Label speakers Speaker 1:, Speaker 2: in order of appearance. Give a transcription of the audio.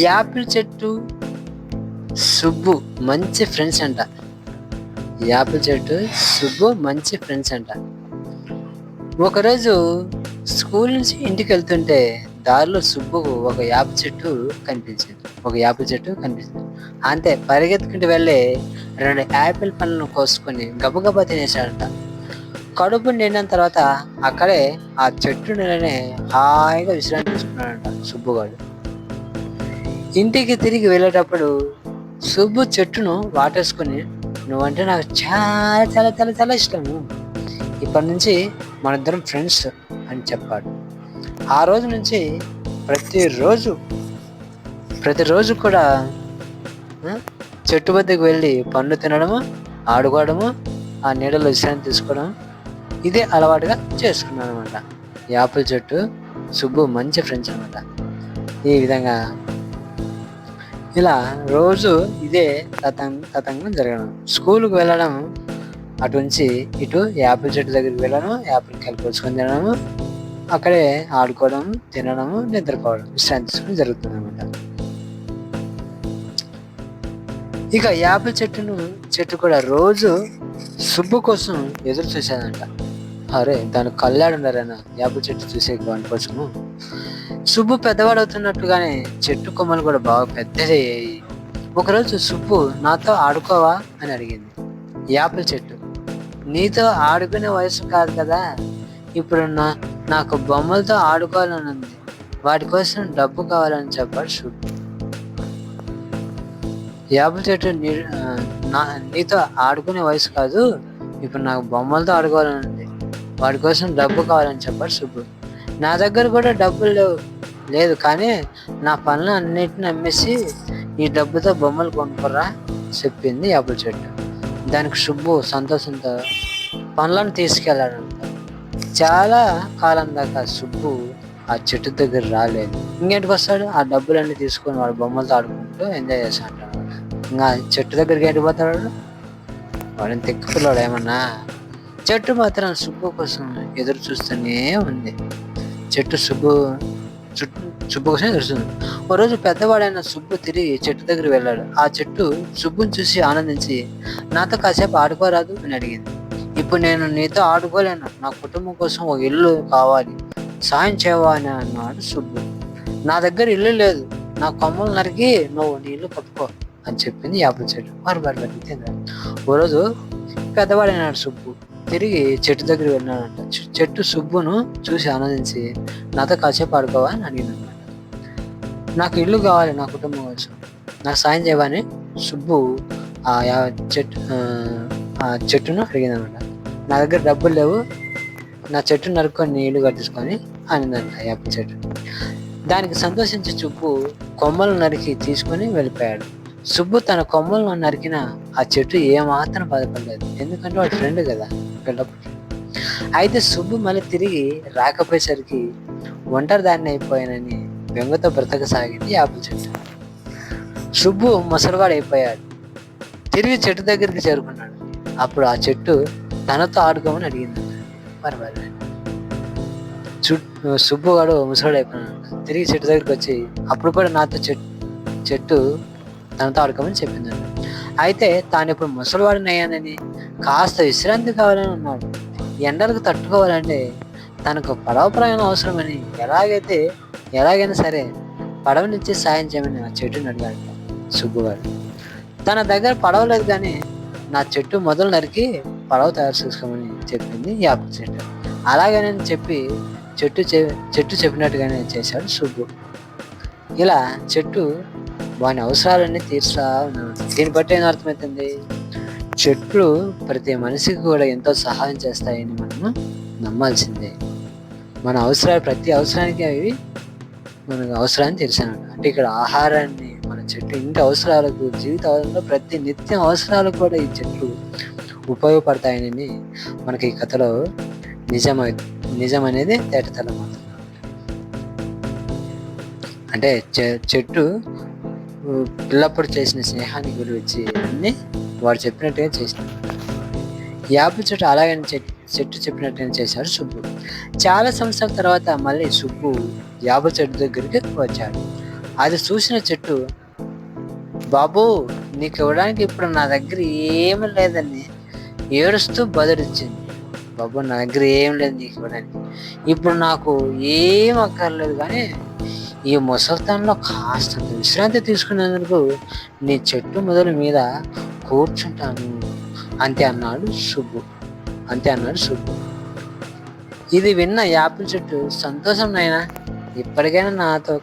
Speaker 1: Apple చెట్టు సుబ్బు మంచి friends అంట. యాపిల్ చెట్టు సుబ్బు మంచి ఫ్రెండ్స్ అంట. ఒకరోజు స్కూల్ నుంచి ఇంటికి వెళ్తుంటే దారిలో సుబ్బుకు ఒక యాపిల్ చెట్టు కనిపించింది. అంతే పరిగెత్తుకుంటూ వెళ్ళి 2 యాపిల్ పండ్లను కోసుకొని గబగబా తినేశాడంట. కడుపు నిండిన తర్వాత అక్కడే ఆ చెట్టు నీడనే హాయిగా విశ్రాంతి తీసుకున్నాడంట సుబ్బుగాడు. ఇంటికి తిరిగి వెళ్ళేటప్పుడు సుబ్బు చెట్టును వాటేసుకుని, నువ్వంటే నాకు చాలా చాలా చాలా చాలా ఇష్టము, ఇప్పటి నుంచి మనిద్దరం ఫ్రెండ్స్ అని చెప్పాడు. ఆ రోజు నుంచి ప్రతిరోజు కూడా చెట్టు వద్దకు వెళ్ళి పండ్లు తినడము, ఆడుకోవడము, ఆ నీడలో విశ్రాంతి తీసుకోవడం ఇదే అలవాటుగా చేసుకున్నాను అనమాట. యాపిల్ చెట్టు సుబ్బు మంచి ఫ్రెండ్స్ అనమాట. ఈ విధంగా ఇలా రోజు ఇదే తతంగం జరగడం. స్కూల్కి వెళ్ళడం, అటు నుంచి ఇటు యాపిల్ చెట్టు దగ్గరికి వెళ్ళడం, యాపిల్ కాయలు కోసుకొని తినడము, అక్కడే ఆడుకోవడం, తినడము, నిద్రపోవడం, విశ్రాంతి తీసుకోవడం జరుగుతుంది అనమాట. ఇక యాపిల్ చెట్టు కూడా రోజు సుబ్బు కోసం ఎదురు చూసేదంట. అరే దాని కళ్ళాడున్నారన్న యాపిల్ చెట్టు చూసే దాని కోసము. సుబ్బు పెద్దవాడవుతున్నట్టుగానే చెట్టు కొమ్మలు కూడా బాగా పెద్దదయ్యాయి. ఒకరోజు సుబ్బు నాతో ఆడుకోవా అని అడిగింది. యాపిల్ చెట్టు, నీతో ఆడుకునే వయసు కాదు కదా, ఇప్పుడు నాకు బొమ్మలతో ఆడుకోవాలని ఉంది, వాటి కోసం డబ్బు కావాలని చెప్పాడు సుబ్బు. యాపిల్ చెట్టు, నీతో ఆడుకునే వయసు కాదు, ఇప్పుడు నాకు బొమ్మలతో ఆడుకోవాలని ఉంది, వాటి కోసం డబ్బు కావాలని చెప్పాడు సుబ్బు. నా దగ్గర కూడా డబ్బులు లేదు, కానీ నా పనులు అన్నిటిని అమ్మేసి ఈ డబ్బుతో బొమ్మలు కొనుక్కోరా చెప్పింది యాపిల్ చెట్టు. దానికి సుబ్బు సంతోషంతో పనులను తీసుకెళ్ళాడంట. చాలా కాలం దాకా సుబ్బు ఆ చెట్టు దగ్గర రాలేదు. ఇంకేంటికి వస్తాడు, ఆ డబ్బులన్నీ తీసుకొని వాడు బొమ్మలతో ఆడుకుంటూ ఎంజాయ్ చేస్తా అంటాడు. ఇంకా చెట్టు దగ్గరికి ఏంటి పోతాడు, వాడిని తెక్కుతున్నాడు ఏమన్నా. చెట్టు మాత్రం సుబ్బు కోసం ఎదురు చూస్తూనే ఉంది. చెట్టు సుబ్బు కోసం ఎదురుస్తుంది. ఓ రోజు పెద్దవాడైన సుబ్బు తిరిగి చెట్టు దగ్గర వెళ్ళాడు. ఆ చెట్టు సుబ్బుని చూసి ఆనందించి, నాతో కాసేపు ఆడుకోరాదు అని అడిగింది. ఇప్పుడు నేను నీతో ఆడుకోలేను, నా కుటుంబం కోసం ఒక ఇల్లు కావాలి, సాయం చేయవా అని అన్నాడు సుబ్బు. నా దగ్గర ఇల్లు లేదు, నా కొమ్మలు నరికి నువ్వు నీ ఇల్లు కట్టుకో అని చెప్పింది యాపిల్ చెట్టు. ఓ రోజు పెద్దవాడైనాడు సుబ్బు తిరిగి చెట్టు దగ్గర వెళ్ళాడంట. చెట్టు సుబ్బును చూసి ఆనందించి, నాతో కాసేపు ఆడుకోవా అని అడిగిందన్నమాట. నాకు ఇల్లు కావాలి, నా కుటుంబం కోసం, నాకు సాయం చేయవని సుబ్బు ఆ చెట్టును అడిగిందన్నమాట. నా దగ్గర డబ్బులు లేవు, నా చెట్టు నరుక్కొని నీ ఇల్లు కట్టించుకొని అనిందంట యాపిల్ చెట్టు. దానికి సంతోషించి సుబ్బు కొమ్మలు నరికి తీసుకొని వెళ్ళిపోయాడు. సుబ్బు తన కొమ్మలను నరికిన ఆ చెట్టు ఏమాత్రం బాధపడలేదు, ఎందుకంటే వాడి ఫ్రెండ్ కదా, పిల్లప్పుడు. అయితే సుబ్బు మళ్ళీ తిరిగి రాకపోయేసరికి ఒంటరి దాన్ని అయిపోయానని బెంగతో బ్రతకసాగింది యాపిల్ చెట్టు. సుబ్బు ముసలివాడు అయిపోయాడు. తిరిగి చెట్టు దగ్గరికి చేరుకున్నాడు. అప్పుడు ఆ చెట్టు తనతో ఆడుకోమని అడిగింది. మరి సుబ్బుగాడు ముసలివాడు అయిపోయాడు. తిరిగి చెట్టు దగ్గరికి వచ్చి, అప్పుడు కూడా నాతో చెట్టు తనతో ఆడుకోమని చెప్పిందండి. అయితే తాను ఇప్పుడు ముసలివాడిని అయ్యానని, కాస్త విశ్రాంతి కావాలని ఉన్నాడు. ఎండలకు తట్టుకోవాలంటే తనకు పడవ ప్రయాణం అవసరమని, ఎలాగైనా సరే పడవనిచ్చి సాయం చేయమని ఆ చెట్టుని అడిగాడు సుబ్బుగాడు. తన దగ్గర పడవ లేదు, కానీ నా చెట్టు మొదలు నరికి పడవ తయారు చేసుకోమని చెప్పింది యాపిల్ చెట్టు. అలాగేనని చెప్పి చెట్టు చెప్పినట్టుగానే చేశాడు సుబ్బు. ఇలా చెట్టు వాని అవసరాలన్నీ తీర్చా ఉన్నాడు. దీన్ని బట్టి ఏం అర్థమవుతుంది, చెట్లు ప్రతి మనిషికి కూడా ఎంతో సహాయం చేస్తాయని మనము నమ్మాల్సిందే. మన అవసరాలు, ప్రతి అవసరానికి అవి మనకు అవసరాన్ని తెలిసాను. అంటే ఇక్కడ ఆహారాన్ని మన చెట్టు ఇంటి అవసరాలకు, జీవితంలో ప్రతి నిత్యం అవసరాలకు కూడా ఈ చెట్లు ఉపయోగపడతాయని మనకి ఈ కథలో నిజం అనేది తేటతెల్లం అవుతుంది. అంటే చెట్టు పిల్లప్పుడు చేసిన స్నేహాన్ని గురించి అన్ని వాడు చెప్పినట్టుగా చేసినాడు. యాపిల్ చెట్టు అలాగని చెట్టు చెప్పినట్టుగా చేశాడు సుబ్బు. చాలా సంవత్సరాల తర్వాత మళ్ళీ సుబ్బు యాపిల్ చెట్టు దగ్గరికి వచ్చాడు. అది చూసిన చెట్టు, బాబు నీకు ఇవ్వడానికి ఇప్పుడు నా దగ్గర ఏమీ లేదని ఏడుస్తూ బదులిచ్చింది. బాబు నా దగ్గర ఏం లేదు నీకు ఇవ్వడానికి, ఇప్పుడు నాకు ఏం అక్కర్లేదు, కానీ ఈ ముసలితనంలో కాస్తంత విశ్రాంతి తీసుకునేందుకు నీ చెట్టు మొదల మీద కూర్చుంటాను అంతే అన్నాడు సుబ్బు. ఇది విన్న యాపిల్ చెట్టు, సంతోషం నాయనా, ఇప్పటికైనా నాతో